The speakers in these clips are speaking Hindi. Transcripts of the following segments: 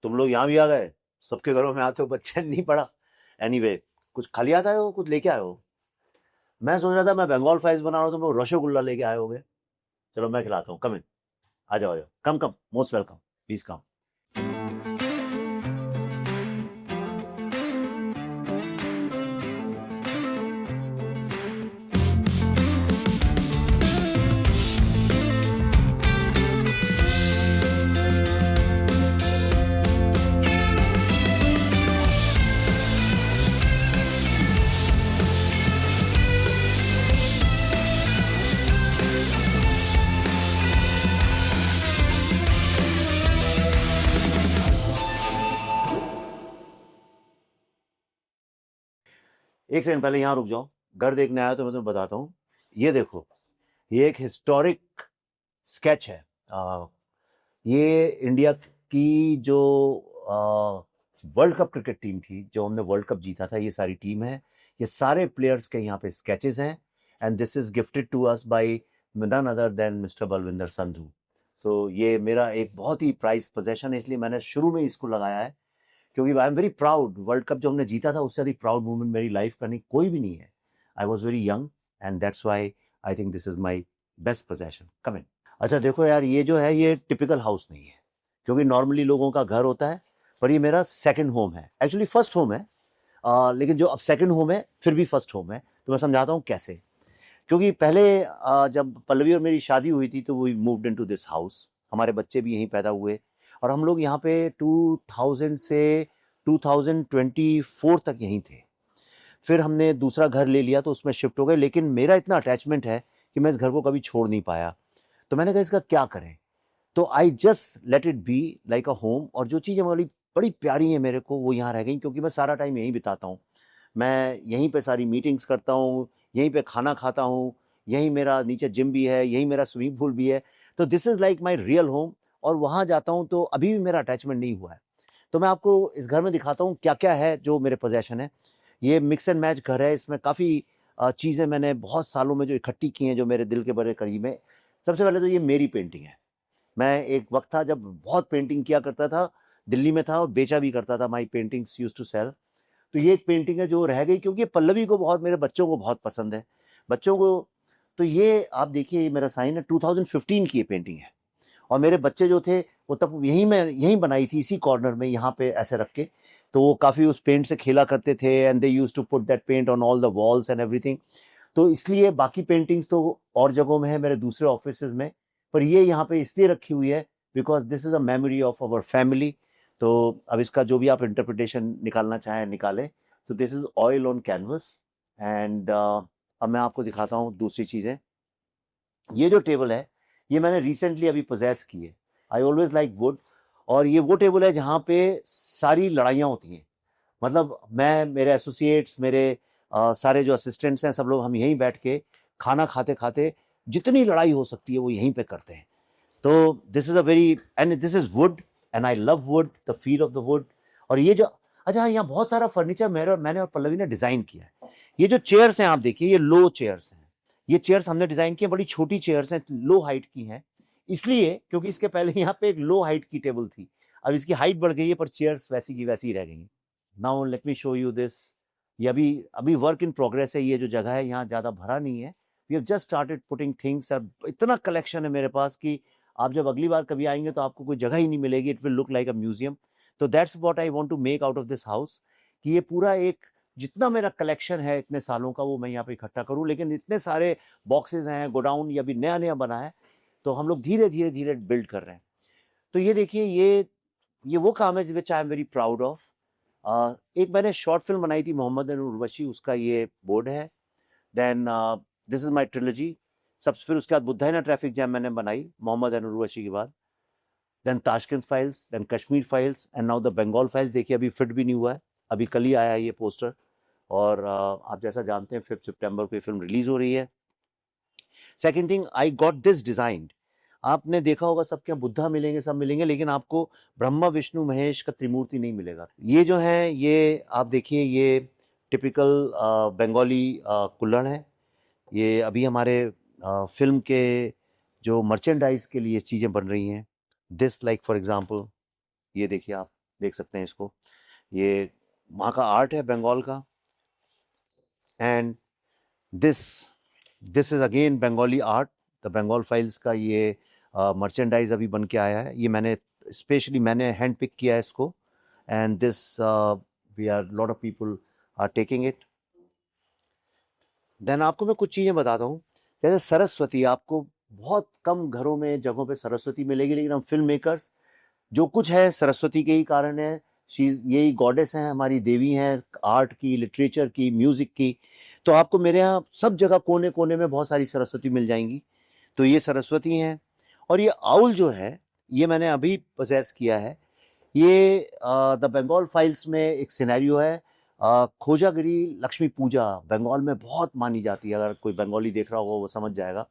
तुम लोग यहाँ भी आ गए, सबके घरों में आते हो, बच्चे नहीं पड़ा। एनीवे, कुछ खा लिया था, हो कुछ लेके आए हो? मैं सोच रहा था मैं बंगाल फ्राइज बना रहा हूँ, तुम लोग रसगुल्ला लेके आए होगे। चलो मैं खिलाता हूँ, कम इन, आ जाओ, कम कम, मोस्ट वेलकम, प्लीज कम। एक सेकंड पहले यहाँ रुक जाओ, घर देखने आया तो मैं तुम्हें बताता हूँ। ये देखो, ये एक हिस्टोरिक स्केच है। ये इंडिया की जो वर्ल्ड कप क्रिकेट टीम थी, जो हमने वर्ल्ड कप जीता था, ये सारी टीम है, ये सारे प्लेयर्स के यहाँ पे स्केचेस हैं। And this is gifted to us by none other than Mister Balwinder Sandhu. तो ये मेरा एक बहुत ही प्राइज पोजेशन है, इसलिए मैंने शुरू में इसको लगाया है, क्योंकि आई am very proud. World cup जो हमने जीता था, उससे अधिक प्राउड मोमेंट मेरी लाइफ का नहीं कोई भी नहीं है। I was very young and that's why I think this is my best possession. Come in. अच्छा देखो यार, ये जो है ये टिपिकल हाउस नहीं है, क्योंकि नॉर्मली लोगों का घर होता है, पर ये मेरा सेकंड होम है, एक्चुअली फर्स्ट होम है। लेकिन जो अब सेकंड होम है फिर भी फर्स्ट होम है, तो मैं समझाता हूँ कैसे। क्योंकि पहले जब पल्लवी और मेरी शादी हुई थी तो we moved into this house, हमारे बच्चे भी यहीं पैदा हुए, और हम लोग यहाँ पे 2000 से 2024 तक यहीं थे। फिर हमने दूसरा घर ले लिया तो उसमें शिफ्ट हो गए, लेकिन मेरा इतना अटैचमेंट है कि मैं इस घर को कभी छोड़ नहीं पाया। तो मैंने कहा इसका क्या करें, तो I just let it be like a home. और जो चीज़ें वाली बड़ी प्यारी हैं मेरे को, वो यहाँ रह गई, क्योंकि मैं सारा टाइम यहीं बिताता हूँ। मैं यहीं पे सारी मीटिंग्स करता हूँ, यहीं पे खाना खाता हूँ, यहीं मेरा नीचे जिम भी है, यहीं मेरा स्विमिंग पूल भी है। तो this is like my real home, और वहाँ जाता हूँ तो अभी भी मेरा अटैचमेंट नहीं हुआ है। तो मैं आपको इस घर में दिखाता हूँ क्या क्या है जो मेरे पोजेशन है। ये मिक्स एंड मैच घर है, इसमें काफ़ी चीज़ें मैंने बहुत सालों में जो इकट्ठी की हैं, जो मेरे दिल के बड़े करीब है। सबसे पहले तो ये मेरी पेंटिंग है। मैं एक वक्त था जब बहुत पेंटिंग किया करता था, दिल्ली में था और बेचा भी करता था, माई पेंटिंग्स यूज टू सेल। तो ये एक पेंटिंग है जो रह गई, क्योंकि पल्लवी को बहुत, मेरे बच्चों को बहुत पसंद है, बच्चों को। तो ये आप देखिए, ये मेरा साइन है, 2015 की ये पेंटिंग है। और मेरे बच्चे जो थे वो तब यहीं बनाई थी, इसी कॉर्नर में, यहाँ पे ऐसे रख के। तो वो काफ़ी उस पेंट से खेला करते थे, and they use to put that paint on all the walls and everything. तो इसलिए बाकी पेंटिंग्स तो और जगहों में है, मेरे दूसरे ऑफिस में, पर ये यहाँ पे इसलिए रखी हुई है because this is a memory of our family. तो अब इसका जो भी आप इंटरप्रिटेशन निकालना चाहें निकालें। So this is oil on canvas. And अब मैं आपको दिखाता हूँ दूसरी चीज़ें। ये जो टेबल है, ये मैंने रिसेंटली अभी पोजेस की है। आई ऑलवेज लाइक वुड, और ये वो टेबल है जहाँ पे सारी लड़ाइयाँ होती हैं। मतलब मैं, मेरे एसोसिएट्स, मेरे सारे जो असिस्टेंट्स हैं, सब लोग हम यहीं बैठ के खाना खाते खाते जितनी लड़ाई हो सकती है वो यहीं पे करते हैं। तो this is a very, and this is would, and I love would, the feel of the wood. और ये जो, अच्छा यहाँ बहुत सारा फर्नीचर मैंने और पल्लवी ने डिजाइन किया है। ये जो चेयर्स हैं आप देखिए, ये लो चेयर्स हैं। ये चेयर्स हमने डिजाइन की, बड़ी छोटी चेयर्स हैं, लो हाइट की हैं, इसलिए क्योंकि इसके पहले यहाँ पे एक लो हाइट की टेबल थी। अब इसकी हाइट बढ़ गई है, पर चेयर्स वैसी की वैसी ही रह गई हैं। Now let me show you this. ये अभी अभी वर्क इन प्रोग्रेस है। ये जो जगह है यहाँ ज़्यादा भरा नहीं है, we have just started putting things. अब इतना कलेक्शन है मेरे पास कि आप जब अगली बार कभी आएंगे तो आपको कोई जगह ही नहीं मिलेगी, it will look like a museum. तो that's what I want to make out of this house, कि ये पूरा एक, जितना मेरा कलेक्शन है इतने सालों का, वो मैं यहाँ पे इकट्ठा करूँ। लेकिन इतने सारे बॉक्सेस हैं, गोडाउन या भी नया नया बना है, तो हम लोग धीरे धीरे धीरे बिल्ड कर रहे हैं। तो ये देखिए, ये वो काम है which I am very proud of. एक मैंने शॉर्ट फिल्म बनाई थी, मोहम्मद एंड उर्वशी, उसका ये बोर्ड है। Then this is my trilogy. सबसे फिर उसके बाद बुद्धा एंड ट्रैफिक जैम मैंने बनाई मोहम्मद एंड उर्वशी के बाद। Then Tashkent files, then Kashmir files, and now the Bengal files. देखिए अभी फिट भी नहीं हुआ है, अभी कल ही आया है ये पोस्टर। और आप जैसा जानते हैं 5 सितंबर को ये फिल्म रिलीज हो रही है। Second thing, I got this designed. आपने देखा होगा सबके यहाँ बुद्धा मिलेंगे, सब मिलेंगे, लेकिन आपको ब्रह्मा विष्णु महेश का त्रिमूर्ति नहीं मिलेगा। ये जो है, ये आप देखिए, ये टिपिकल बंगाली कुल्हड़ है। ये अभी हमारे फिल्म के जो मर्चेंडाइज के लिए चीज़ें बन रही हैं। दिस लाइक फॉर एग्जांपल, ये देखिए आप, देख सकते हैं इसको, ये वहाँ का आर्ट है बंगाल का। And this this is again Bengali art, the Bengal files का ये मर्चेंडाइज अभी बन के आया है। ये मैंने हैंड पिक किया है इसको, and this we are lot of people are taking it. Then आपको मैं कुछ चीज़ें बताता हूँ, जैसे सरस्वती, आपको बहुत कम घरों में, जगहों पे सरस्वती मिलेगी, लेकिन हम फिल्म मेकर्स, जो कुछ है सरस्वती के ही कारण है। यही गॉडेस हैं, हमारी देवी हैं, आर्ट की, लिटरेचर की, म्यूजिक की। तो आपको मेरे यहाँ सब जगह कोने कोने में बहुत सारी सरस्वती मिल जाएंगी। तो ये सरस्वती हैं। और ये आउल जो है, ये मैंने अभी पोजेस किया है। ये द बंगाल फाइल्स में एक सिनेरियो है, खोजागिरी लक्ष्मी पूजा बंगाल में बहुत मानी जाती है, अगर कोई बंगाली देख रहा होगा वो समझ जाएगा।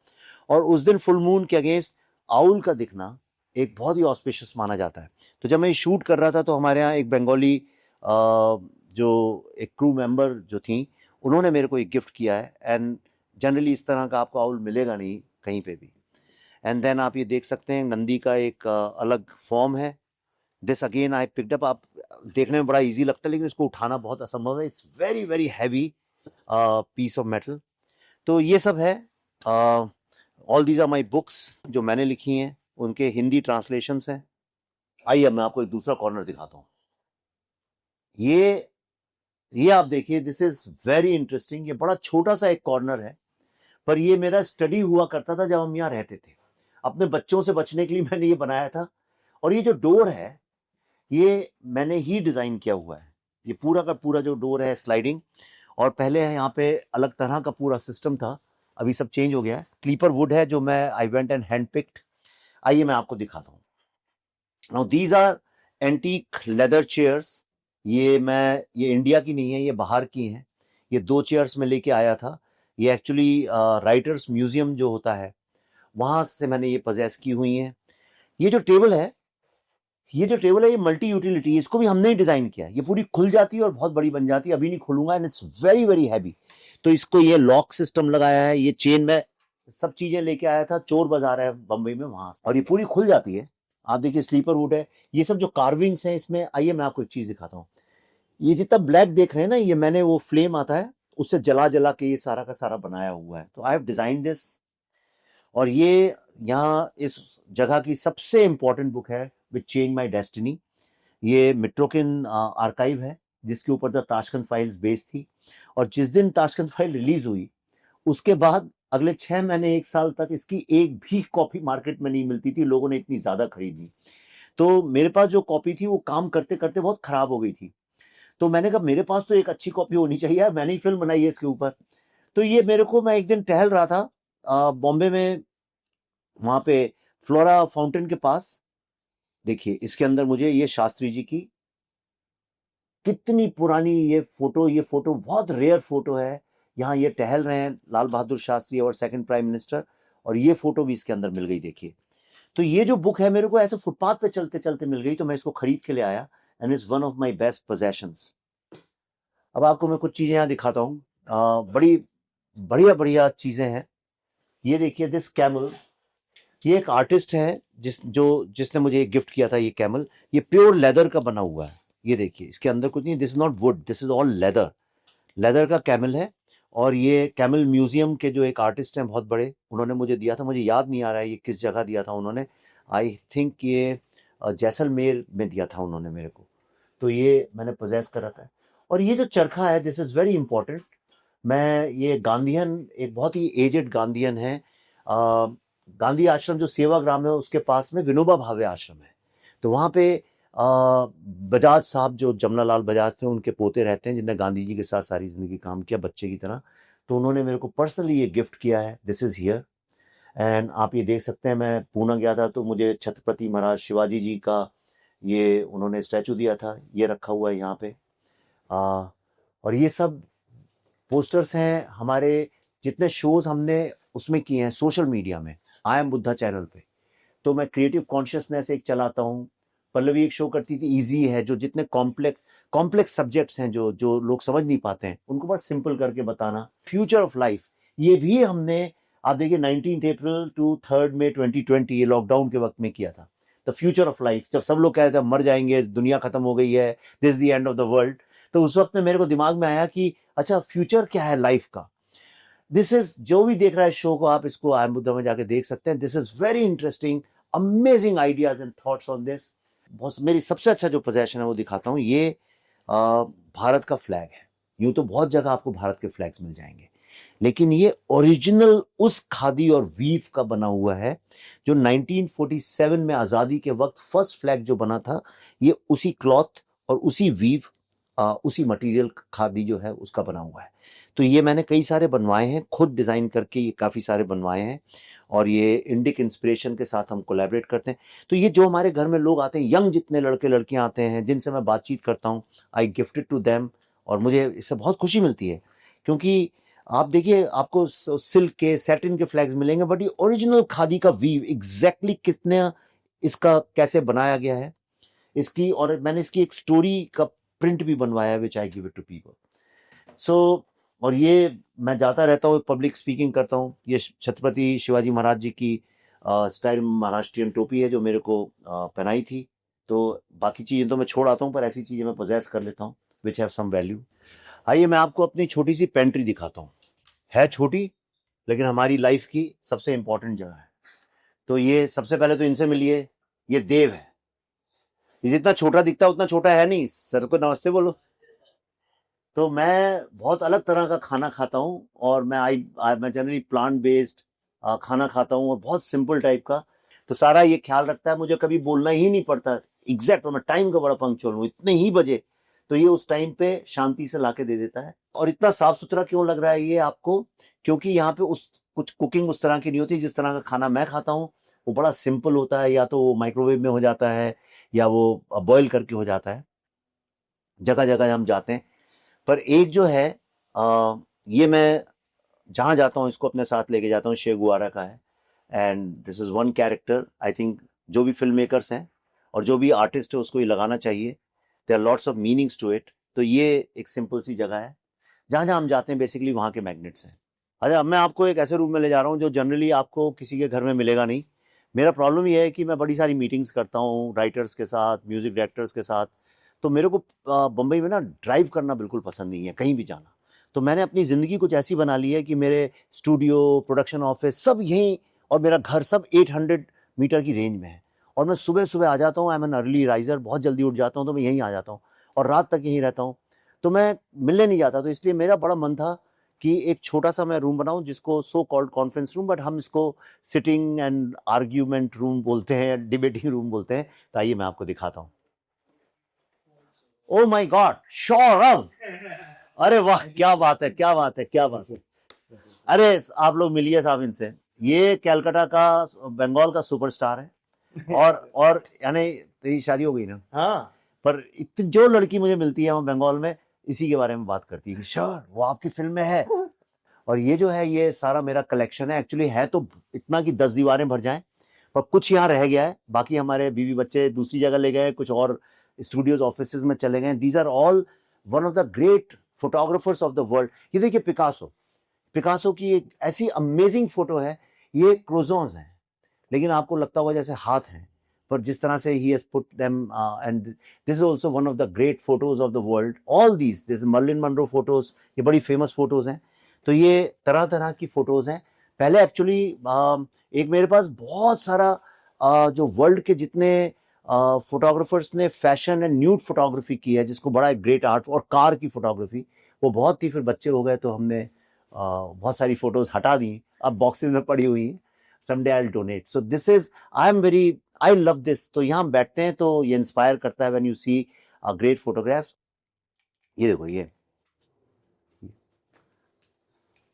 और उस दिन फुल मून के अगेंस्ट आउल का दिखना एक बहुत ही ऑस्पिशियस माना जाता है। तो जब मैं शूट कर रहा था तो हमारे यहाँ एक बंगाली जो एक क्रू मेंबर जो थी, उन्होंने मेरे को एक गिफ्ट किया है। एंड जनरली इस तरह का आपको आउल मिलेगा नहीं कहीं पे भी। एंड देन आप ये देख सकते हैं नंदी का एक अलग फॉर्म है। This again I picked up. आप देखने में बड़ा इजी लगता है, लेकिन इसको उठाना बहुत असंभव है। It's very very heavy piece of metal. तो ये सब है। All these are my books जो मैंने लिखी हैं, उनके हिंदी ट्रांसलेशंस हैं। आइए अब मैं आपको एक दूसरा कॉर्नर दिखाता हूँ। ये आप देखिए, दिस इज वेरी इंटरेस्टिंग। ये बड़ा छोटा सा एक कॉर्नर है, पर ये मेरा स्टडी हुआ करता था जब हम यहाँ रहते थे। अपने बच्चों से बचने के लिए मैंने ये बनाया था। और ये जो डोर है, ये मैंने ही डिजाइन किया हुआ है। ये पूरा का पूरा जो डोर है स्लाइडिंग, और पहले यहाँ पे अलग तरह का पूरा सिस्टम था, अभी सब चेंज हो गया है। क्लीपर वुड है जो मैं I went and hand picked. आइए मैं आपको दिखाता हूँ। Now these are antique leather chairs. ये इंडिया की नहीं है, ये बाहर की हैं। ये 2 चेयर्स में लेके आया था। ये एक्चुअली राइटर्स म्यूजियम जो होता है, वहां से मैंने ये पजेस की हुई हैं। ये जो टेबल है, ये मल्टी यूटिलिटी, इसको भी हमने ही डिजाइन किया है। ये पूरी खुल जाती है और बहुत बड़ी बन जाती है। अभी नहीं खुलूंगा, and it's very very heavy. तो इसको ये लॉक सिस्टम लगाया है। ये चेन में सब चीजें लेके आया था, चोर बाजार है बंबई में, वहां से। और ये पूरी खुल जाती है। आप देखिए स्लीपर वुड है। ये सब जो कार्विंग्स हैं इसमें, आइए मैं आपको एक चीज दिखाता हूँ। ये जितना ब्लैक देख रहे हैं ना, ये मैंने वो फ्लेम आता है उससे जला जला के ये सारा का सारा बनाया हुआ है। तो आई हैव डिजाइन दिस। और ये यहाँ इस जगह की सबसे इंपॉर्टेंट बुक है, विच चेंज माई डेस्टिनी। ये मिट्रोकिन आर्काइव है, जिसके ऊपर द ताशकंद फाइल्स बेस्ड थी। और जिस दिन ताशकंद फाइल रिलीज हुई, उसके बाद अगले 6 महीने 1 साल तक इसकी एक भी कॉपी मार्केट में नहीं मिलती थी। लोगों ने इतनी ज्यादा खरीदी। तो मेरे पास जो कॉपी थी वो काम करते करते बहुत खराब हो गई थी। तो मैंने कहा मेरे पास तो एक अच्छी कॉपी होनी चाहिए, मैंने ही फिल्म बनाई है इसके ऊपर। तो ये मेरे को, मैं एक दिन टहल रहा था बॉम्बे में, वहां पे फ्लोरा फाउंटेन के पास। देखिए इसके अंदर मुझे ये शास्त्री जी की कितनी पुरानी ये फोटो बहुत रेयर फोटो है। यहाँ ये टहल रहे हैं लाल बहादुर शास्त्री और सेकंड प्राइम मिनिस्टर, और ये फोटो भी इसके अंदर मिल गई। देखिए, तो ये जो बुक है मेरे को ऐसे फुटपाथ पे चलते चलते मिल गई, तो मैं इसको खरीद के ले आया। And it's one of my best possessions. अब आपको मैं कुछ चीजें यहाँ दिखाता हूँ। बड़ी बढ़िया बढ़िया चीजें हैं। ये देखिए दिस कैमल। ये एक आर्टिस्ट है जिसने मुझे एक गिफ्ट किया था। ये कैमल, ये प्योर लेदर का बना हुआ है। ये देखिए इसके अंदर कुछ नहीं, this is not would, this is all leather. Leather का कैमल है। और ये कैमल म्यूजियम के जो एक आर्टिस्ट हैं बहुत बड़े, उन्होंने मुझे दिया था। मुझे याद नहीं आ रहा है ये किस जगह दिया था उन्होंने। आई थिंक ये जैसलमेर में दिया था उन्होंने मेरे को। तो ये मैंने पोजेस कर रखा है। और ये जो चरखा है, दिस इज वेरी इंपॉर्टेंट। ये गांधीयन, एक बहुत ही एजेड गांधीयन है। गांधी आश्रम जो सेवाग्राम है उसके पास में विनोबा भावे आश्रम है। तो वहाँ पे बजाज साहब, जो जमनालाल बजाज थे, उनके पोते रहते हैं, जिन्होंने गांधी जी के साथ सारी जिंदगी काम किया बच्चे की तरह। तो उन्होंने मेरे को पर्सनली ये गिफ्ट किया है। This is here. एंड आप ये देख सकते हैं, मैं पूना गया था तो मुझे छत्रपति महाराज शिवाजी जी का ये उन्होंने स्टैचू दिया था, ये रखा हुआ है यहाँ पे। और ये सब पोस्टर्स हैं हमारे, जितने शोज हमने उसमें किए हैं सोशल मीडिया में, आई एम बुद्धा चैनल पे। तो मैं क्रिएटिव कॉन्शियसनेस एक चलाता हूँ। पल्लवी एक शो करती थी इजी है, जो जितने कॉम्प्लेक्स सब्जेक्ट्स हैं जो जो लोग समझ नहीं पाते हैं, उनको बस सिंपल करके बताना। फ्यूचर ऑफ लाइफ, ये भी हमने, आप देखिए 19 अप्रैल टू 3 मई 2020, ये लॉकडाउन के वक्त में किया था। द फ्यूचर ऑफ लाइफ, जब सब लोग कह रहे थे मर जाएंगे, दुनिया खत्म हो गई है, this the end of the world, तो उस वक्त में मेरे को दिमाग में आया कि अच्छा फ्यूचर क्या है लाइफ का। दिस इज, जो भी देख रहा है शो को, आप इसको आई एम बुद्धा में जाके देख सकते हैं। This is very interesting, amazing ideas and thoughts on this. बहुत मेरी सबसे अच्छा जो पोजेशन है वो दिखाता हूँ, ये भारत का फ्लैग है। यूं तो बहुत जगह आपको भारत के फ्लैग्स मिल जाएंगे, लेकिन ये ओरिजिनल उस खादी और वीव का बना हुआ है जो 1947 में आजादी के वक्त फर्स्ट फ्लैग जो बना था, ये उसी क्लॉथ और उसी वीव, उसी मटेरियल खादी जो है उसका बना हुआ है। तो ये मैंने कई सारे बनवाए हैं, खुद डिजाइन करके ये काफी सारे बनवाए हैं, और ये इंडिक इंस्पिरेशन के साथ हम कोलैबोरेट करते हैं। तो ये जो हमारे घर में लोग आते हैं, यंग जितने लड़के लड़कियां आते हैं जिनसे मैं बातचीत करता हूँ, आई गिफ्टेड टू देम, और मुझे इससे बहुत खुशी मिलती है। क्योंकि आप देखिए, आपको सिल्क के, सैटिन के फ्लैग्स मिलेंगे, बट ये ओरिजिनल खादी का वीव एग्जैक्टली कितने इसका कैसे बनाया गया है इसकी, और मैंने इसकी एक स्टोरी का प्रिंट भी बनवाया है which I give it to people. So और ये मैं जाता रहता हूँ, पब्लिक स्पीकिंग करता हूँ। ये छत्रपति शिवाजी महाराज जी की स्टाइल महाराष्ट्रियन टोपी है जो मेरे को पहनाई थी। तो बाकी चीज़ें तो मैं छोड़ आता हूँ, पर ऐसी चीज़ें मैं पोजेस कर लेता हूँ विच हैव सम वैल्यू। आइए मैं आपको अपनी छोटी सी पेंट्री दिखाता हूँ। है छोटी, लेकिन हमारी लाइफ की सबसे इंपॉर्टेंट जगह है। तो ये सबसे पहले तो इनसे मिलिए, ये देव है। ये जितना छोटा दिखता है उतना छोटा है नहीं। सर को नमस्ते बोलो। तो मैं बहुत अलग तरह का खाना खाता हूँ, और मैं जनरली प्लांट बेस्ड खाना खाता हूँ, और बहुत सिंपल टाइप का। तो सारा ये ख्याल रखता है, मुझे कभी बोलना ही नहीं पड़ता एग्जैक्ट, और मैं टाइम का बड़ा पंक्चुअल हूँ, इतने ही बजे तो ये उस टाइम पे शांति से लाके दे देता है। और इतना साफ सुथरा क्यों लग रहा है ये आपको, क्योंकि यहाँ पे उस कुछ कुकिंग उस तरह की नहीं होती। जिस तरह का खाना मैं खाता हूँ वो बड़ा सिंपल होता है, या तो वो माइक्रोवेव में हो जाता है या वो बॉईल करके हो जाता है। जगह जगह हम जाते हैं, पर एक जो है ये मैं जहाँ जाता हूँ इसको अपने साथ लेके जाता हूँ, शेगुआरा का है। And this is one character, I think जो भी फिल्म मेकर्स हैं और जो भी आर्टिस्ट है उसको ये लगाना चाहिए। There are lots of meanings to it. तो ये एक सिंपल सी जगह है, जहाँ जहाँ हम जाते हैं बेसिकली वहाँ के मैग्नेट्स हैं। अच्छा, अब मैं आपको एक ऐसे रूम में ले जा रहा हूँ जो जनरली आपको किसी के घर में मिलेगा नहीं। मेरा प्रॉब्लम ये है कि मैं बड़ी सारी मीटिंग्स करता हूँ राइटर्स के साथ, म्यूजिक डायरेक्टर्स के साथ। तो मेरे को बम्बई में ना ड्राइव करना बिल्कुल पसंद नहीं है, कहीं भी जाना। तो मैंने अपनी ज़िंदगी कुछ ऐसी बना ली है कि मेरे स्टूडियो, प्रोडक्शन ऑफिस सब यहीं, और मेरा घर सब 800 मीटर की रेंज में है। और मैं सुबह सुबह आ जाता हूँ, I am an early riser, बहुत जल्दी उठ जाता हूँ, तो मैं यहीं आ जाता हूँ और रात तक यहीं रहता हूँ। तो मैं मिलने नहीं जाता। तो इसलिए मेरा बड़ा मन था कि एक छोटा सा मैं रूम बनाऊं जिसको so called conference room, but हम इसको सिटिंग एंड आर्ग्यूमेंट रूम बोलते हैं, डिबेटिंग रूम बोलते हैं। तो आइए मैं आपको दिखाता हूँ। Oh my God, Saurabh! अरे वाह, क्या बात है, क्या बात है, क्या बात है। अरे आप लोग मिलिए साहब इनसे। ये कैलकाटा का, बंगाल का सुपरस्टार है। और यानी तेरी शादी हो गई ना? हाँ। पर जो लड़की मुझे मिलती है वो बंगाल में इसी के बारे में बात करती है, सर वो आपकी फिल्म में है। और ये जो है ये सारा मेरा कलेक्शन है। एक्चुअली है तो इतना कि 10 दीवारें भर जाएं, पर कुछ यहाँ रह गया है। बाकी हमारे बीवी बच्चे दूसरी जगह ले गए, कुछ और स्टूडियोज ऑफिसेज में चले गए। These are all one of the great photographers of the world. ये देखिए पिकासो, पिकासो की एक ऐसी अमेजिंग फोटो है। ये क्रोजोन्स हैं, लेकिन आपको लगता होगा जैसे हाथ हैं, पर जिस तरह से he has put them and this is also one of the great photos of the world. All these, this Marilyn Monroe photos, ये बड़ी famous photos हैं। तो ये तरह तरह की फोटोज हैं। पहले एक्चुअली एक मेरे पास बहुत सारा जो वर्ल्ड के जितने फोटोग्राफर्स ने फैशन एंड न्यूड फोटोग्राफी की है, जिसको बड़ा एक ग्रेट आर्ट, और कार की फोटोग्राफी, वो बहुत थी। फिर बच्चे हो गए तो हमने बहुत सारी फोटोज हटा दी, अब बॉक्सेस में पड़ी हुई हैं। someday I'll donate. So this is, I love this. तो यहाँ बैठते हैं तो ये इंस्पायर करता है when you see great photographs. ये देखो, ये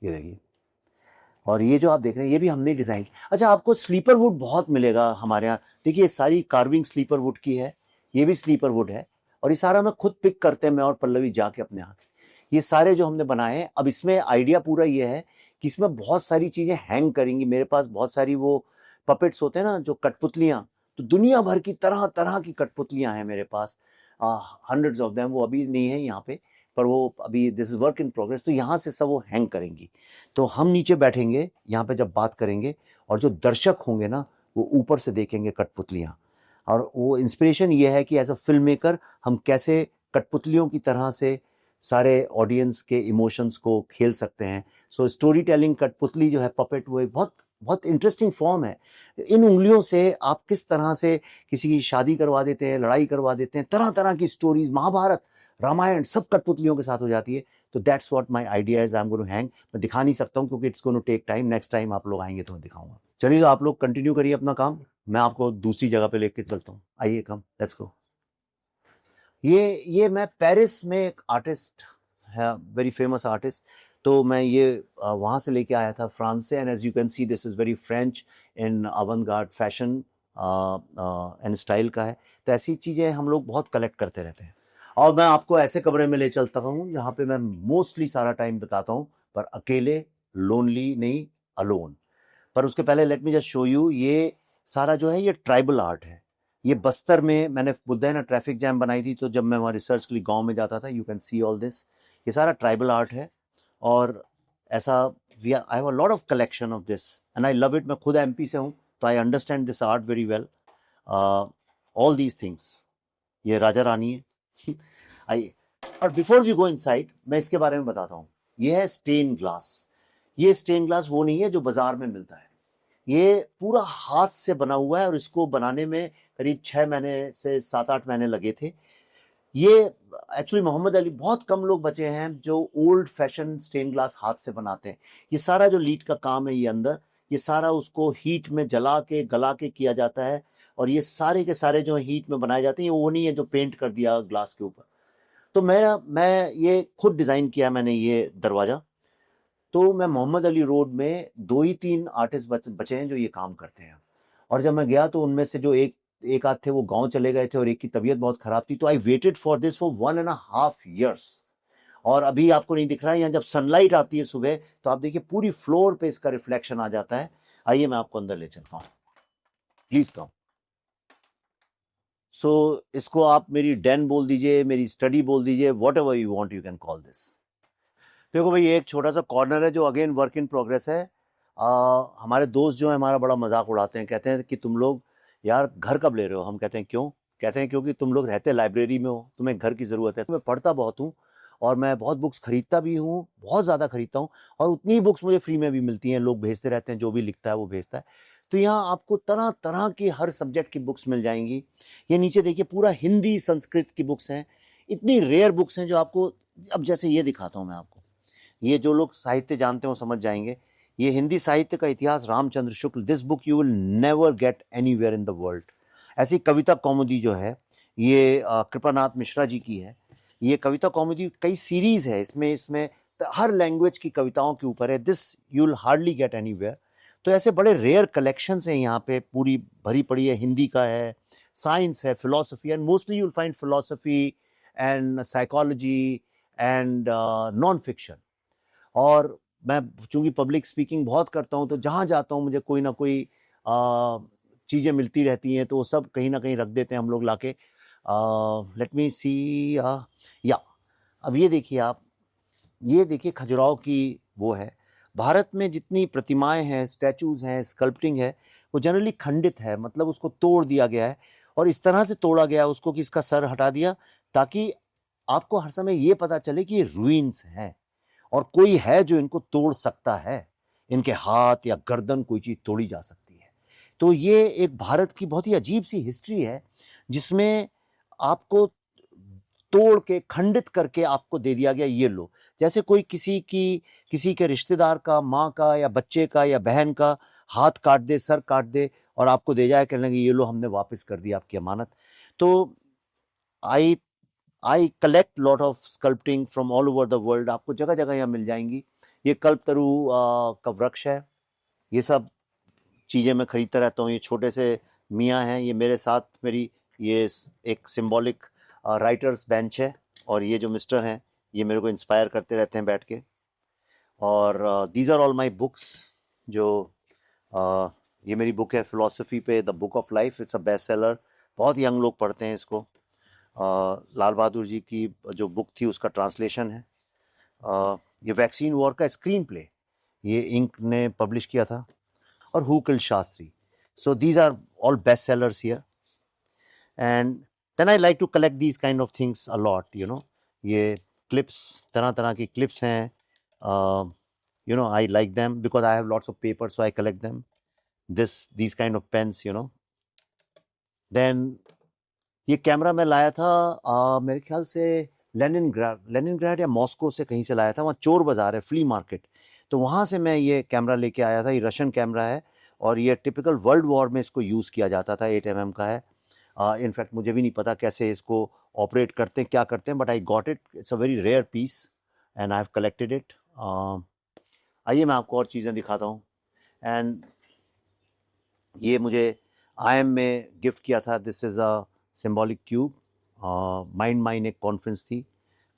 देखिए, और ये जो आप देख रहे हैं ये भी हमने डिजाइन। अच्छा, आपको स्लीपर वुड बहुत मिलेगा हमारे यहाँ। देखिए सारी कार्विंग स्लीपर वुड की है, ये भी स्लीपर वुड है, और ये सारा मैं खुद पिक करते हैं, मैं और पल्लवी जाके अपने हाथ से। ये सारे जो हमने बनाए हैं, अब इसमें आइडिया पूरा ये है कि इसमें बहुत सारी चीजें हैंग करेंगी। मेरे पास बहुत सारी वो पपेट्स होते हैं ना, जो कठपुतलियां, तो दुनिया भर की तरह तरह की कठपुतलियां हैं मेरे पास, हंड्रेड्स ऑफ देम। वो अभी नहीं है यहाँ पे, पर वो अभी this is work in progress. तो यहाँ से सब वो हैंग करेंगी। तो हम नीचे बैठेंगे यहाँ पे जब बात करेंगे, और जो दर्शक होंगे ना वो ऊपर से देखेंगे कठपुतलियां। और वो इंस्पिरेशन ये है कि एज अ फिल्म मेकर हम कैसे कठपुतलियों की तरह से सारे ऑडियंस के इमोशंस को खेल सकते हैं। सो स्टोरी टेलिंग कठपुतली जो है, पपेट, वो एक बहुत बहुत इंटरेस्टिंग फॉर्म है। इन उंगलियों से आप किस तरह से किसी की शादी करवा देते हैं, लड़ाई करवा देते हैं, तरह तरह की स्टोरीज, महाभारत, रामायण, सब कठपुतलियों के साथ हो जाती है। तो that's what my idea is. I am going to hang. मैं दिखा नहीं सकता हूँ क्योंकि it's going to take time. Next time आप लोग आएंगे तो मैं दिखाऊंगा। चलिए, तो आप लोग कंटिन्यू करिए अपना काम, मैं आपको दूसरी जगह पे लेके चलता हूँ। आइए, कम, लेट्स गो। ये मैं पेरिस में एक आर्टिस्ट है, वेरी फेमस आर्टिस्ट। तो मैं ये वहाँ से लेके आया था, फ्रांस से। And as you can see this is very French in avant-garde fashion and style का है। तो ऐसी चीज़ें हम लोग बहुत कलेक्ट करते रहते हैं। और मैं आपको ऐसे कमरे में ले चलता हूँ जहाँ पे मैं मोस्टली सारा टाइम बिताता हूँ, पर अकेले, लोनली नहीं, अलोन। पर उसके पहले let me just show you, ये सारा जो है ये ट्राइबल आर्ट है। ये बस्तर में मैंने बुद्धैना ट्रैफिक जैम बनाई थी, तो जब मैं वहाँ रिसर्च के लिए गांव में जाता था, you can see all this, ये सारा ट्राइबल आर्ट है। और ऐसा we I have a lot of collection of this and I love it. मैं खुद एमपी से हूँ, तो I understand this art very well. All these things, ये राजा रानी है। आइए, और बिफोर वी गो इनसाइड मैं इसके बारे में बताता हूँ। ये है स्टेन ग्लास। ये स्टेन ग्लास वो नहीं है जो बाजार में मिलता है, ये पूरा हाथ से बना हुआ है। और इसको बनाने में करीब 6 महीने से 7-8 महीने लगे थे। ये एक्चुअली मोहम्मद अली, बहुत कम लोग बचे हैं जो ओल्ड फैशन स्टेन ग्लास हाथ से बनाते हैं। ये सारा जो लीड का काम है, ये अंदर, ये सारा उसको हीट में जला के गला के किया जाता है। और ये सारे के सारे जो हीट में बनाए जाते हैं, ये वो नहीं है जो पेंट कर दिया ग्लास के ऊपर। तो मैं ये खुद डिज़ाइन किया मैंने ये दरवाज़ा। तो मैं मोहम्मद अली रोड में 2 ही 3 आर्टिस्ट बचे हैं जो ये काम करते हैं। और जब मैं गया तो उनमें से जो एक आध थे वो गांव चले गए थे, और एक की तबीयत बहुत खराब थी। तो I waited for this for 1.5 years। और अभी आपको नहीं दिख रहा है, यहाँ जब सनलाइट आती है सुबह, तो आप देखिए पूरी फ्लोर पे इसका रिफ्लेक्शन आ जाता है। आइए, मैं आपको अंदर ले चलता हूँ, प्लीज कम। सो इसको आप मेरी डेन बोल दीजिए, मेरी स्टडी बोल दीजिए, what ever you want, you can call this. देखो भाई, ये एक छोटा सा कॉर्नर है जो अगेन वर्क इन प्रोग्रेस है। हमारे दोस्त जो है हमारा बड़ा मजाक उड़ाते हैं, कहते हैं कि तुम लोग यार घर कब ले रहे हो। हम कहते हैं क्यों? कहते हैं क्योंकि तुम लोग रहते लाइब्रेरी में हो, तुम्हें घर की ज़रूरत है। मैं पढ़ता बहुत हूँ, और मैं बहुत बुक्स खरीदता भी हूँ, बहुत ज़्यादा खरीदता हूँ। और उतनी ही बुक्स मुझे फ्री में भी मिलती हैं, लोग भेजते रहते हैं, जो भी लिखता है वो भेजता है। तो यहाँ आपको तरह तरह की हर सब्जेक्ट की बुक्स मिल जाएंगी। ये नीचे देखिए, पूरा हिंदी संस्कृत की बुक्स हैं। इतनी रेयर बुक्स हैं जो आपको, अब जैसे ये दिखाता हूँ मैं आपको, ये जो लोग साहित्य जानते हो समझ जाएंगे। ये हिंदी साहित्य का इतिहास, Ramchandra Shukla. This book you will never get anywhere in the world. ऐसी कविता कौमुदी जो है, ये कृपानाथ मिश्रा जी की है। ये कविता कौमुदी कई सीरीज है, इसमें इसमें हर लैंग्वेज की कविताओं के ऊपर है। This you will hardly gate anywhere. तो ऐसे बड़े रेयर कलेक्शंस हैं यहाँ पे, पूरी भरी पड़ी है। हिंदी का है, साइंस है, philosophy, and mostly you will find philosophy and psychology and non fiction. और मैं चूंकि पब्लिक स्पीकिंग बहुत करता हूँ, तो जहाँ जाता हूँ मुझे कोई ना कोई चीज़ें मिलती रहती हैं, तो वो सब कहीं ना कहीं रख देते हैं हम लोग लाके। लेट मी सी, या अब ये देखिए आप, ये देखिए खजुराहो की वो है। भारत में जितनी प्रतिमाएं हैं, स्टैचूज हैं, स्कल्पटिंग है, वो जनरली खंडित है, मतलब उसको तोड़ दिया गया है। और इस तरह से तोड़ा गया उसको कि इसका सर हटा दिया, ताकि आपको हर समय ये पता चले कि ये रूइंस हैं, और कोई है जो इनको तोड़ सकता है। इनके हाथ या गर्दन, कोई चीज तोड़ी जा सकती है। तो ये एक भारत की बहुत ही अजीब सी हिस्ट्री है, जिसमें आपको तोड़ के, खंडित करके आपको दे दिया गया, ये लो। जैसे कोई किसी के रिश्तेदार का, माँ का या बच्चे का या बहन का हाथ काट दे, सर काट दे, और आपको दे जाए, कहने लगे ये लो, हमने वापस कर दिया आपकी अमानत। तो I I collect lot of sculpting from all over the world. आपको जगह जगह यहाँ मिल जाएंगी। ये कल्पतरु का वृक्ष है। ये सब चीज़ें मैं खरीदता रहता हूँ। ये छोटे से मियाँ हैं, ये मेरे साथ, मेरी ये एक सिंबॉलिक राइटर्स बेंच है। और ये जो मिस्टर हैं, ये मेरे को इंस्पायर करते रहते हैं बैठ के। और these are all my books. जो ये मेरी बुक है फिलोसफी पे, the book of life. It's a best seller, बहुत यंग लोग पढ़ते हैं इसको। लाल बहादुर जी की जो बुक थी उसका ट्रांसलेशन है। ये वैक्सीन वॉर का स्क्रीन प्ले, ये इंक ने पब्लिश किया था। और who killed Shastri. So these are all best sellers here. And then I like to collect these kind of things a lot, you know. ये क्लिप्स, तरह तरह की क्लिप्स हैं. You know, I like them because I have lots of paper, so I collect them. These kind of pens, you know. Then ये कैमरा मैं लाया था मेरे ख्याल से लेनिनग्राड या मॉस्को से कहीं से लाया था. वहाँ चोर बाजार है, फ्ली मार्केट. तो वहाँ से मैं ये कैमरा लेके आया था. ये रशियन कैमरा है और ये टिपिकल वर्ल्ड वॉर में इसको यूज़ किया जाता था. 8 mm का है. इनफैक्ट मुझे भी नहीं पता कैसे इसको ऑपरेट करते हैं, क्या करते हैं, but I got it. It's a very rare piece and I have collected it. आइए मैं आपको और चीज़ें दिखाता हूँ. एंड ये मुझे IM में गिफ्ट किया था. This is a symbolic cube. Mind एक कॉन्फ्रेंस थी,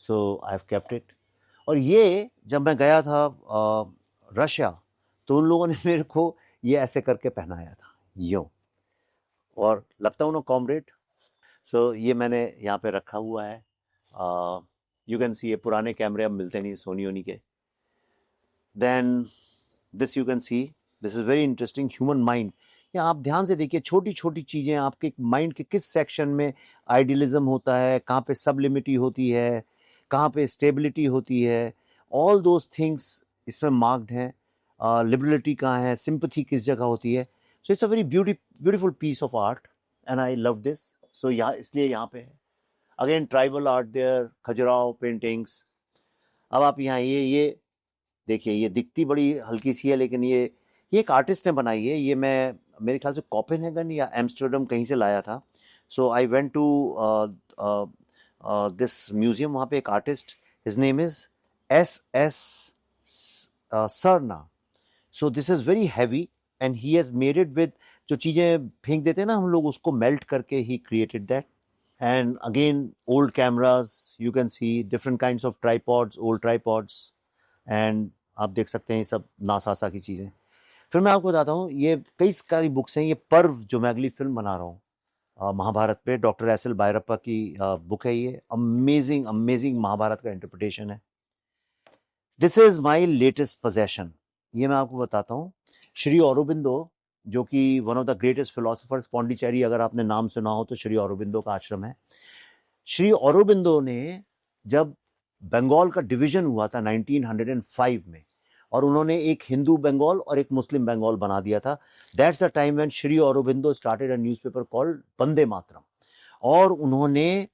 सो आई हैव केप्ट इट. और ये जब मैं गया था रशिया, तो उन लोगों ने मेरे को ये ऐसे करके पहनाया था, यूँ. और लगता हूँ ना कॉमरेड. सो ये मैंने यहाँ पे रखा हुआ है. यू कैन सी ये पुराने कैमरे अब मिलते नहीं, सोनी ओनी के. Then this you can see, this is very interesting. Human mind. या आप ध्यान से देखिए, छोटी छोटी चीज़ें आपके माइंड के किस सेक्शन में आइडियलिज्म होता है, कहाँ पे सबलिमिटी होती है, कहाँ पे स्टेबिलिटी होती है. ऑल दोज थिंग्स इसमें मार्क्ड हैं. लिबरलिटी कहाँ है, सिंपथी किस जगह होती है. So it's a very beautiful piece of art and I love this. So यहाँ इसलिए यहाँ पे है. Again tribal art there, Khajuraho paintings. अब आप यहाँ ये देखिए, ये दिखती बड़ी हल्की सी है, लेकिन ये एक आर्टिस्ट ने बनाई है. ये मैं मेरे ख्याल से कोपेनहेगन या एम्स्टर्डम कहीं से लाया था. So I went to this museum. वहाँ पे एक artist, his name is S.S. Sarna. So this is very heavy and he has made it with, जो चीज़ें फेंक देते हैं ना हम लोग, उसको मेल्ट करके he created that. And again old cameras, you can C different kinds of tripods, old tripods. And आप देख सकते हैं ये सब नासासा की चीज़ें. फिर मैं आपको बताता हूँ, ये कई सारी बुक्स हैं. ये पर्व जो मैं अगली फिल्म बना रहा हूँ महाभारत पे, डॉक्टर एस एल बायरप्पा की बुक है. ये अमेजिंग अमेजिंग महाभारत का इंटरप्रिटेशन है. This is my latest possession. ये मैं आपको बताता हूँ. श्री औरोबिंदो, जो कि one of the greatest philosophers, Pondicherry अगर आपने नाम सुना हो तो श्री औरोबिंदो का आश्रम है. श्री औरोबिंदो ने जब बंगाल का डिवीजन हुआ था 1905 में, और उन्होंने एक हिंदू बंगाल और एक मुस्लिम बंगाल बना दिया था. That's the time when Shri Aurobindo started a newspaper called Vande Mataram. और उन्होंने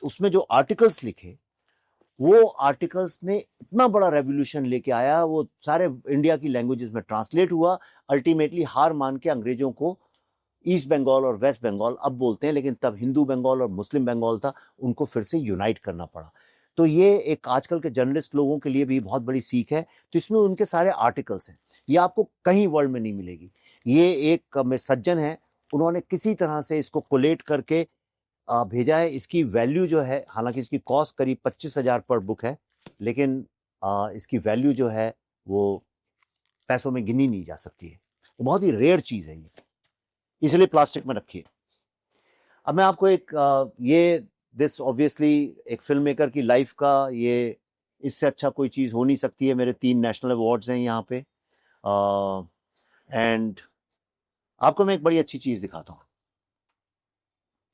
उसमें जो आर्टिकल्स लिखे, वो आर्टिकल्स ने इतना बड़ा रेवोल्यूशन लेके आया. वो सारे इंडिया की लैंग्वेजेस में ट्रांसलेट हुआ. अल्टीमेटली हार मान के अंग्रेजों को ईस्ट बंगाल और वेस्ट बंगाल अब बोलते हैं, लेकिन तब हिंदू बंगाल और मुस्लिम बंगाल था, उनको फिर से यूनाइट करना पड़ा. तो ये एक आजकल के जर्नलिस्ट लोगों के लिए भी बहुत बड़ी सीख है. तो इसमें उनके सारे आर्टिकल्स हैं. ये आपको कहीं वर्ल्ड में नहीं मिलेगी. ये एक में सज्जन है, उन्होंने किसी तरह से इसको कोलेट करके भेजा है. इसकी वैल्यू जो है, हालांकि इसकी कॉस्ट करीब 25,000 पर बुक है, लेकिन इसकी वैल्यू जो है वो पैसों में गिनी नहीं जा सकती है. बहुत ही रेयर चीज़ है ये, इसलिए प्लास्टिक में रखी है. अब मैं आपको एक ये दिस ऑब्वियसली एक फिल्म मेकर की लाइफ का, ये इससे अच्छा कोई चीज़ हो नहीं सकती है. मेरे 3 नेशनल अवार्ड्स हैं यहाँ पे. एंड आपको मैं एक बड़ी अच्छी चीज़ दिखाता हूँ.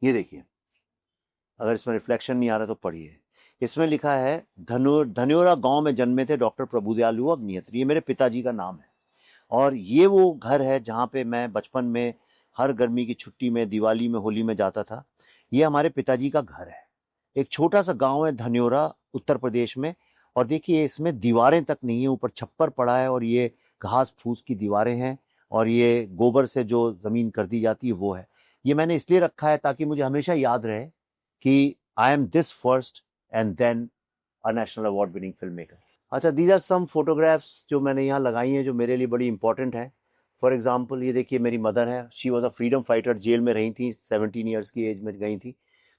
ये देखिए, अगर इसमें रिफ्लेक्शन नहीं आ रहा तो पढ़िए. इसमें लिखा है धन्योरा गांव में जन्मे थे डॉक्टर प्रभुदयालु अग्निहोत्री. ये मेरे पिताजी का नाम है. और ये वो घर है जहाँ पे मैं बचपन में हर गर्मी की छुट्टी में, दिवाली में, होली में जाता था. ये हमारे पिताजी का घर है. एक छोटा सा गांव है धन्योरा, उत्तर प्रदेश में. और देखिए, इसमें दीवारें तक नहीं है, ऊपर छप्पर पड़ा है, और ये घास फूस की दीवारें हैं, और ये गोबर से जो ज़मीन कर दी जाती है वो है. ये मैंने इसलिए रखा है ताकि मुझे हमेशा याद रहे कि I am this first and then a national award winning film maker. अच्छा, दीज आर सम फोटोग्राफ्स जो मैंने यहाँ लगाई हैं, जो मेरे लिए बड़ी इंपॉर्टेंट है. फॉर एग्जाम्पल, ये देखिए मेरी मदर है. She was a freedom fighter. Jail में रही थी, 17 ईयर्स की एज में गई थी.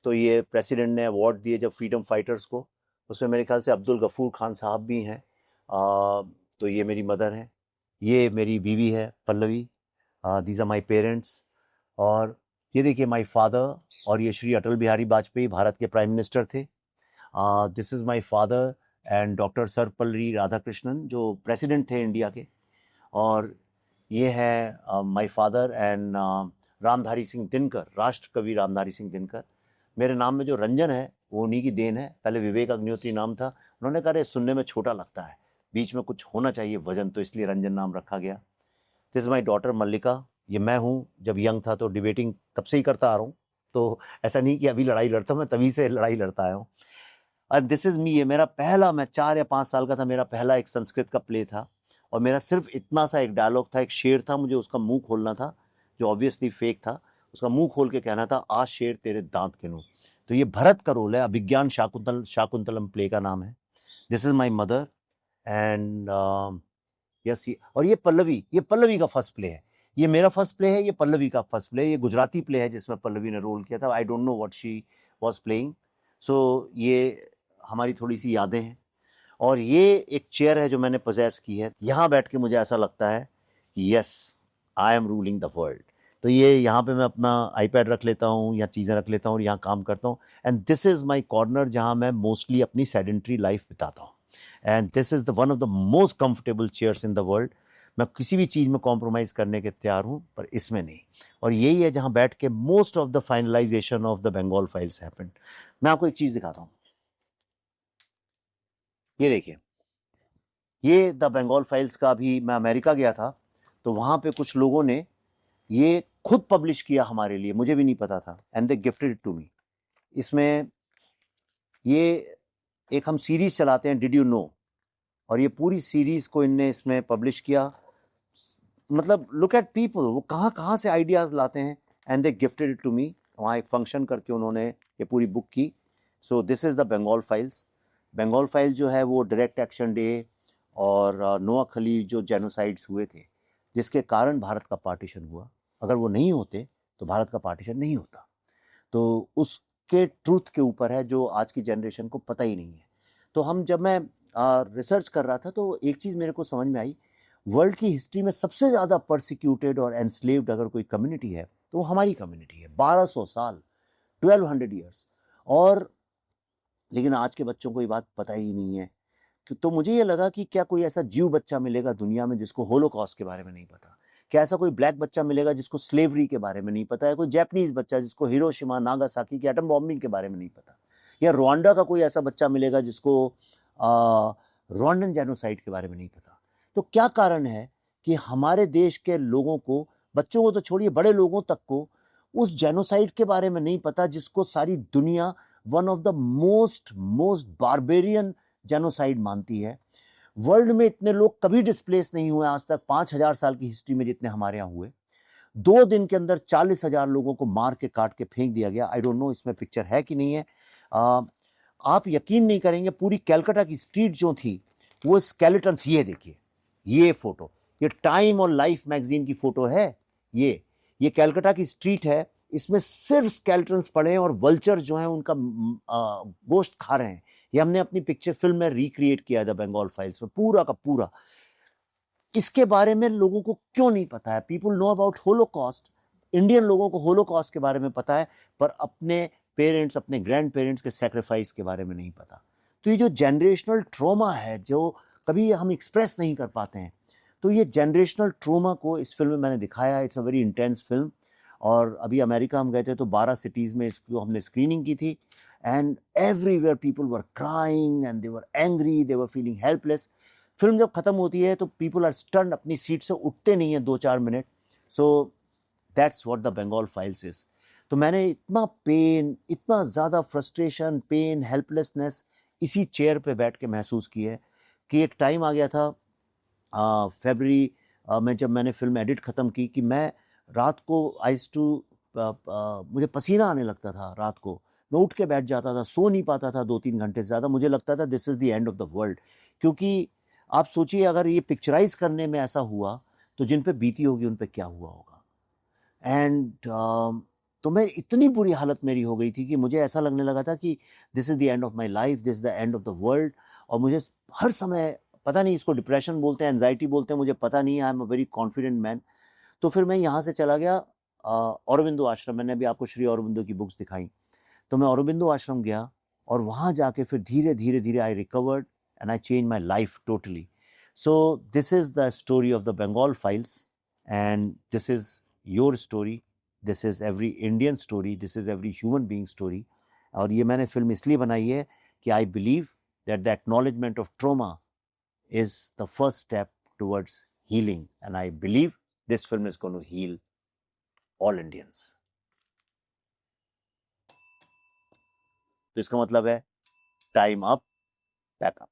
तो ये प्रेसिडेंट ने अवार्ड दिए जब फ्रीडम फाइटर्स को, उसमें मेरे ख्याल से अब्दुल गफूर खान साहब भी हैं. तो ये मेरी मदर है. ये मेरी बीवी है Pallavi. These are my parents. और ये देखिए माई फादर. और ये श्री अटल बिहारी वाजपेयी भारत के प्राइम मिनिस्टर थे. This is my father and doctor Sarvepalli Radhakrishnan, जो प्रेसिडेंट थे इंडिया के. और ये है my father and Ramdhari Singh Dinkar, राष्ट्र कवि रामधारी सिंह दिनकर। मेरे नाम में जो रंजन है वो उन्हीं की देन है। पहले विवेक अग्निहोत्री नाम था, उन्होंने कहा अरे सुनने में छोटा लगता है, बीच में कुछ होना चाहिए वजन, तो इसलिए रंजन नाम रखा गया। दिस इज माई डॉटर मल्लिका। ये मैं हूँ, जब यंग था तो डिबेटिंग तब से ही करता आ रहा हूँ, तो ऐसा नहीं कि अभी लड़ाई लड़ता हूँ, मैं तभी से लड़ाई लड़ता आया हूँ। और दिस इज मी, ये मेरा पहला, मैं 4 या 5 साल का था, मेरा पहला एक संस्कृत का प्ले था, और मेरा सिर्फ इतना सा एक डायलॉग था, एक शेर था, मुझे उसका मुंह खोलना था, जो ऑब्वियसली फेक था। उसका मुंह खोल के कहना था, आज शेर तेरे दांत गिनूं। तो ये भरत का रोल है, अभिज्ञान शाकुंतलम प्ले का नाम है। This is my mother and yes. और ये पल्लवी का फर्स्ट प्ले है, ये मेरा फर्स्ट प्ले है, ये पल्लवी का फर्स्ट प्ले है, ये गुजराती प्ले है जिसमें पल्लवी ने रोल किया था। I don't know what she was playing. So ये हमारी थोड़ी सी यादें हैं। और ये एक चेयर है जो मैंने पोजेस की है, यहाँ बैठ के मुझे ऐसा लगता है कि yes, I am ruling the world. तो ये यहाँ पे मैं अपना आईपैड रख लेता हूँ या चीज़ें रख लेता हूँ और यहाँ काम करता हूँ। And this is my corner जहाँ मैं मोस्टली अपनी सेडेंट्री लाइफ बिताता हूँ। And this is the one of the most comfortable chairs in the world. मैं किसी भी चीज़ में कॉम्प्रोमाइज़ करने के तैयार हूँ, पर इसमें नहीं। और यही है जहाँ बैठ के most of the finalisation of the Bengal files happened. मैं आपको एक चीज़ दिखाता हूँ, ये देखिए, ये द बंगाल फाइल्स का। अभी मैं अमेरिका गया था, तो वहाँ पे कुछ लोगों ने ये खुद पब्लिश किया हमारे लिए, मुझे भी नहीं पता था, and they gifted it to me. इसमें ये एक हम सीरीज चलाते हैं, डिड यू नो, और ये पूरी सीरीज को इनने इसमें पब्लिश किया। मतलब लुक एट पीपल, वो कहाँ कहाँ से आइडियाज लाते हैं, and they gifted it to me. वहाँ एक फंक्शन करके उन्होंने ये पूरी बुक की। So this is the Bengal files. Bengal file जो है वो डायरेक्ट एक्शन डे और नोआ खली जो जेनोसाइड्स हुए थे, जिसके कारण भारत का पार्टीशन हुआ, अगर वो नहीं होते तो भारत का पार्टीशन नहीं होता। तो उसके ट्रूथ के ऊपर है जो आज की जनरेशन को पता ही नहीं है। तो हम, जब मैं रिसर्च कर रहा था, तो एक चीज़ मेरे को समझ में आई, वर्ल्ड की हिस्ट्री में सबसे ज़्यादा परसिक्यूटेड और एनस्लेव्ड अगर कोई कम्युनिटी है तो वो हमारी कम्युनिटी है। 1200 साल, 1200 ईयर्स। और लेकिन आज के बच्चों को ये बात पता ही नहीं है। तो मुझे ये लगा कि क्या कोई ऐसा जीव बच्चा मिलेगा दुनिया में जिसको होलोकॉस्ट के बारे में नहीं पता? क्या ऐसा कोई ब्लैक बच्चा मिलेगा जिसको स्लेवरी के बारे में नहीं पता है? कोई जैपनीज बच्चा जिसको हिरोशिमा नागासाकी की एटम बॉम्बिंग के बारे में नहीं पता? या रुवांडा का कोई ऐसा बच्चा मिलेगा जिसको रुवांडन जेनोसाइड के बारे में नहीं पता? तो क्या कारण है कि हमारे देश के लोगों को, बच्चों को तो छोड़िए, बड़े लोगों तक को उस जेनोसाइड के बारे में नहीं पता जिसको सारी दुनिया one of the most barbarian genocide मानती है? वर्ल्ड में इतने लोग कभी डिस्प्लेस नहीं हुए आज तक, 5,000 साल की हिस्ट्री में जितने हमारे यहाँ हुए। 2 दिन के अंदर 40,000 लोगों को मार के काट के फेंक दिया गया। आई डोंट नो इसमें पिक्चर है कि नहीं है। आप यकीन नहीं करेंगे, पूरी कैलकाटा की स्ट्रीट जो थी वो स्केलेटन्स, ये देखिए, ये फोटो, ये टाइम और लाइफ मैगजीन की फोटो है। ये कैलकाटा की स्ट्रीट है, इसमें सिर्फ स्केलेटन्स पड़े हैं और वल्चर जो हैं उनका गोश्त खा रहे हैं। ये हमने अपनी पिक्चर फिल्म में रिक्रिएट किया था बंगाल फाइल्स में, पूरा का पूरा। इसके बारे में लोगों को क्यों नहीं पता है? People know about Holocaust. Indian लोगों को होलोकॉस्ट के बारे में पता है, पर अपने पेरेंट्स, अपने ग्रैंड पेरेंट्स के सेक्रीफाइस के बारे में नहीं पता। तो ये जो जनरेशनल ट्रॉमा है, जो कभी हम एक्सप्रेस नहीं कर पाते हैं, तो ये जनरेशनल ट्रॉमा को इस फिल्म में मैंने दिखाया है। It's a very intense film. और अभी अमेरिका हम गए थे तो 12 सिटीज़ में इसको हमने स्क्रीनिंग की थी, and everywhere people were crying and they were angry, they were feeling helpless. Film जब खत्म होती है तो पीपल आर स्टन्ड, अपनी सीट से उठते नहीं है 2-4 minute. So that's what the Bengal files is. तो मैंने इतना पेन, इतना ज़्यादा फ्रस्ट्रेशन, पेन, हेल्पलेसनेस इसी चेयर पे बैठ के महसूस की है कि एक टाइम आ गया था फरवरी में, जब मैंने फिल्म एडिट ख़त्म की, कि मैं रात को मुझे पसीना आने लगता था। रात को मैं उठ के बैठ जाता था, सो नहीं पाता था 2-3 घंटे से ज़्यादा। मुझे लगता था this is the end of the world. क्योंकि आप सोचिए, अगर ये पिक्चराइज करने में ऐसा हुआ तो जिन पे बीती होगी उन पे क्या हुआ होगा। एंड तो मैं, इतनी बुरी हालत मेरी हो गई थी कि मुझे ऐसा लगने लगा था कि this is the end of my life, this is the end of the world. और मुझे हर समय, पता नहीं इसको डिप्रेशन बोलते हैं, एंजाइटी बोलते हैं, मुझे पता नहीं। I am a very confident man. तो फिर मैं यहाँ से चला गया औरबिंदो आश्रम। मैंने अभी आपको श्री औरबिंदो की बुक्स दिखाई, तो मैं औरबिंदो आश्रम गया और वहाँ जाके फिर धीरे धीरे धीरे I recovered and I change my life totally. So this is the story of the Bengal Files, and this is your story, this is every Indian story, this is every human being story. और ये मैंने फिल्म इसलिए बनाई है कि I believe that the acknowledgement of trauma is the first step towards healing, and I believe this film is going to heal all Indians. तो इसका मतलब है टाइम अप, पैक अप।